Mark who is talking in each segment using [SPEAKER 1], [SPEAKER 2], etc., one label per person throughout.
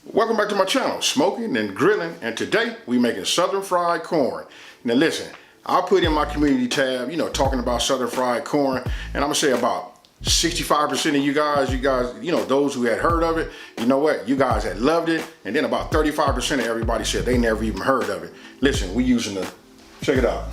[SPEAKER 1] Welcome back to my channel, Smoking and Grilling, and today we making Southern fried corn. Now listen, I'll put in my community tab, talking about Southern fried corn, and I'm gonna say about 65% of you guys, those who had heard of it, you know what, you guys had loved it, and then about 35% of everybody said they never even heard of it. Listen, we using check it out.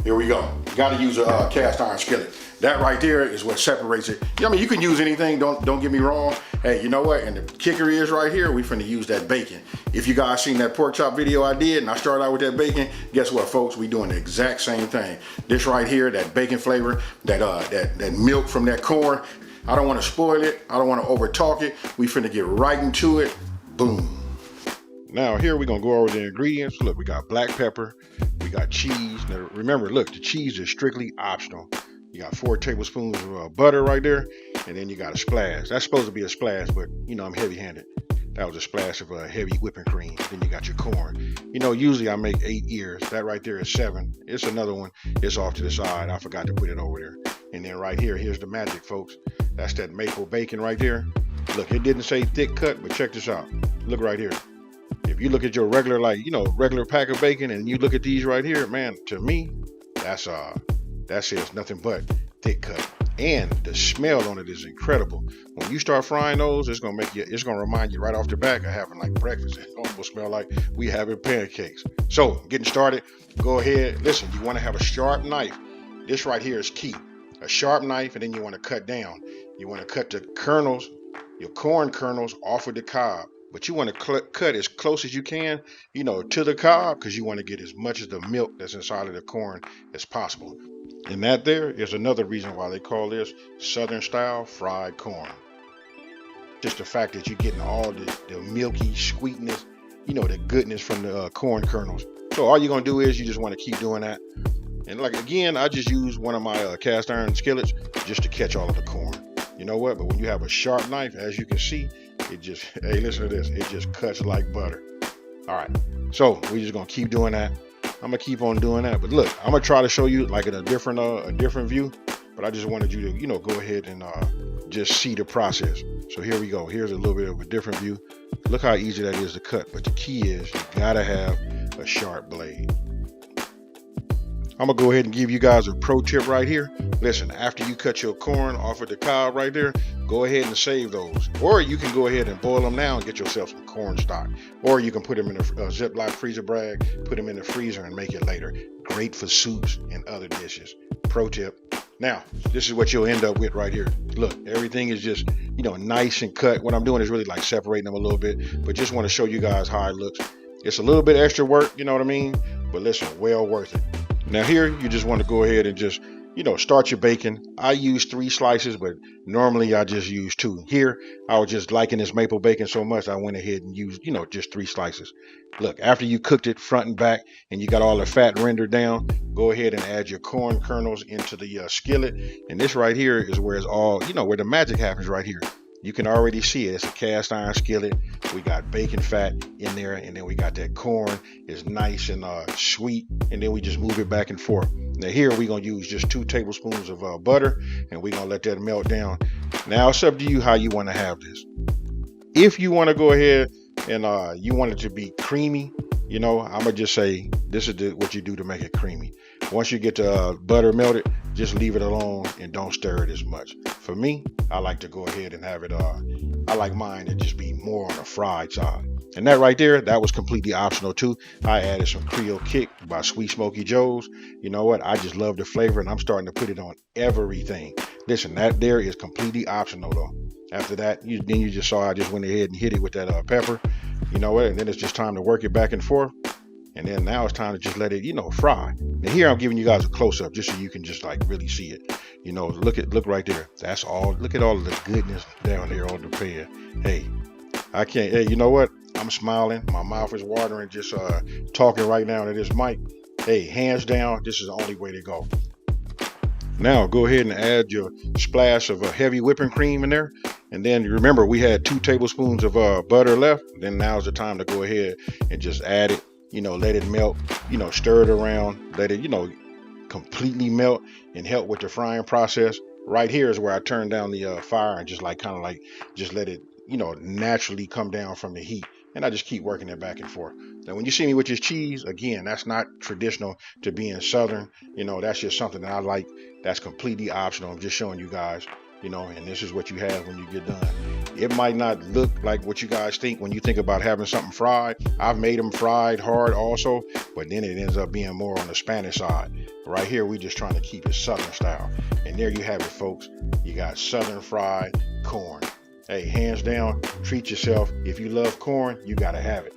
[SPEAKER 1] Here we go. You gotta use a cast iron skillet. That right there is what separates it. You can use anything, don't get me wrong. Hey, you know what? And the kicker is right here, we finna use that bacon. If you guys seen that pork chop video I did and I started out with that bacon, guess what, folks? We doing the exact same thing. This right here, that bacon flavor, that milk from that corn, I don't wanna spoil it. I don't wanna over talk it. We finna get right into it. Boom. Now here we're gonna go over the ingredients. Look, we got black pepper, we got cheese. Now remember, look, the cheese is strictly optional. You got 4 tablespoons of butter right there, and then you got a splash. That's supposed to be a splash, but I'm heavy-handed. That was a splash of heavy whipping cream. Then you got your corn. Usually I make 8 ears. That right there is 7. It's another one. It's off to the side. I forgot to put it over there. And then right here, here's the magic, folks. That's that maple bacon right there. Look, it didn't say thick cut, but check this out. Look right here. If you look at your regular, regular pack of bacon, and you look at these right here, man, to me, that says nothing but thick cut. And the smell on it is incredible. When you start frying those, it's gonna remind you right off the back of having like breakfast. It almost smell like we having pancakes. So getting started, go ahead. Listen, you want to have a sharp knife. This right here is key. A sharp knife, and then you want to cut down. You want to cut the kernels, your corn kernels off of the cob. But you want to cut as close as you can, to the cob, because you want to get as much of the milk that's inside of the corn as possible. And that there is another reason why they call this Southern style fried corn. Just the fact that you're getting all the milky sweetness, the goodness from the corn kernels. So all you're going to do is you just want to keep doing that. And again, I just use one of my cast iron skillets just to catch all of the corn. You know what? But when you have a sharp knife, as you can see, hey, listen to this. It just cuts like butter. All right. So we're just going to keep doing that. I'm gonna keep on doing that, but look, I'm gonna try to show you like in a different view, but I just wanted you to go ahead and just see the process. So here we go. Here's a little bit of a different view. Look how easy that is to cut, but the key is you gotta have a sharp blade. I'm gonna go ahead and give you guys a pro tip right here. Listen, after you cut your corn off of the cob right there, go ahead and save those. Or you can go ahead and boil them now and get yourself some corn stock. Or you can put them in a Ziploc freezer bag, put them in the freezer and make it later. Great for soups and other dishes. Pro tip. Now, this is what you'll end up with right here. Look, everything is just, nice and cut. What I'm doing is really like separating them a little bit, but just want to show you guys how it looks. It's a little bit extra work, you know what I mean? But listen, well worth it. Now here, you just want to go ahead and just, start your bacon. I use 3 slices, but normally I just use 2. Here, I was just liking this maple bacon so much, I went ahead and used, just 3 slices. Look, after you cooked it front and back and you got all the fat rendered down, go ahead and add your corn kernels into the skillet. And this right here is where it's all, where the magic happens right here. You can already see it. It's a cast iron skillet. We got bacon fat in there, and then we got that corn. It's nice and sweet, and then we just move it back and forth. Now here we're going to use just 2 tablespoons of butter, and we're going to let that melt down. Now it's up to you how you want to have this. If you want to go ahead and you want it to be creamy, I'm going to just say this is what you do to make it creamy. Once you get the butter melted, just leave it alone and don't stir it as much. For me, I like to go ahead and have it, I like mine to just be more on the fried side. And that right there, that was completely optional too. I added some Creole Kick by Sweet Smoky Joe's. You know what? I just love the flavor and I'm starting to put it on everything. Listen, that there is completely optional though. After that, then you just saw I just went ahead and hit it with that pepper. You know what? And then it's just time to work it back and forth. And then now it's time to just let it, fry. And here I'm giving you guys a close-up just so you can just like really see it. Look right there. That's all. Look at all of the goodness down there on the pan. Hey, I can't. Hey, you know what? I'm smiling. My mouth is watering just talking right now to this mic. Hey, hands down, this is the only way to go. Now go ahead and add your splash of heavy whipping cream in there. And then remember, we had 2 tablespoons of butter left. Then now's the time to go ahead and just add it. Let it melt, stir it around, let it, completely melt and help with the frying process. Right here is where I turn down the fire and just just let it naturally come down from the heat. And I just keep working it back and forth. Now, when you see me with this cheese, again, that's not traditional to being Southern. That's just something that I like. That's completely optional. I'm just showing you guys, and this is what you have when you get done. It might not look like what you guys think when you think about having something fried. I've made them fried hard also, but then it ends up being more on the Spanish side. Right here, we just trying to keep it Southern style. And there you have it, folks. You got Southern fried corn. Hey, hands down, treat yourself. If you love corn, you gotta have it.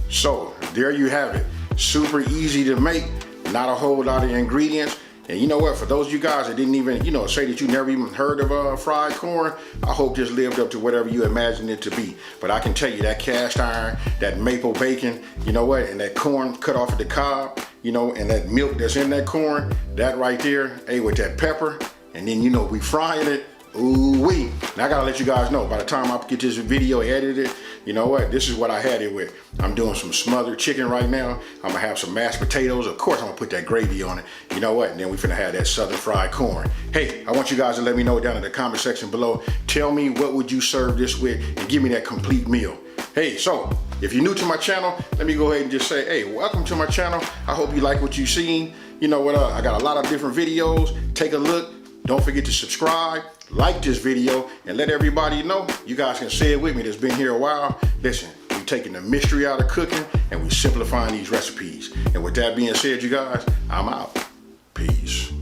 [SPEAKER 1] So there you have it. Super easy to make, not a whole lot of ingredients. And you know what, for those of you guys that didn't even, say that you never even heard of fried corn, I hope this lived up to whatever you imagined it to be. But I can tell you that cast iron, that maple bacon, and that corn cut off at the cob, and that milk that's in that corn, that right there, hey, with that pepper, and then, we frying it. Ooh-wee. Now I gotta let you guys know, by the time I get this video edited, this is what I had it with. I'm doing some smothered chicken right now. I'm gonna have some mashed potatoes. Of course, I'm gonna put that gravy on it. And then we finna have that Southern fried corn. Hey, I want you guys to let me know down in the comment section below. Tell me, what would you serve this with, and give me that complete meal. Hey, so if you're new to my channel, let me go ahead and just say, hey, welcome to my channel. I hope you like what you've seen. I got a lot of different videos. Take a look. Don't forget to subscribe, like this video, and let everybody know. You guys can say it with me that's been here a while. Listen, we're taking the mystery out of cooking and we're simplifying these recipes. And with that being said, you guys, I'm out. Peace.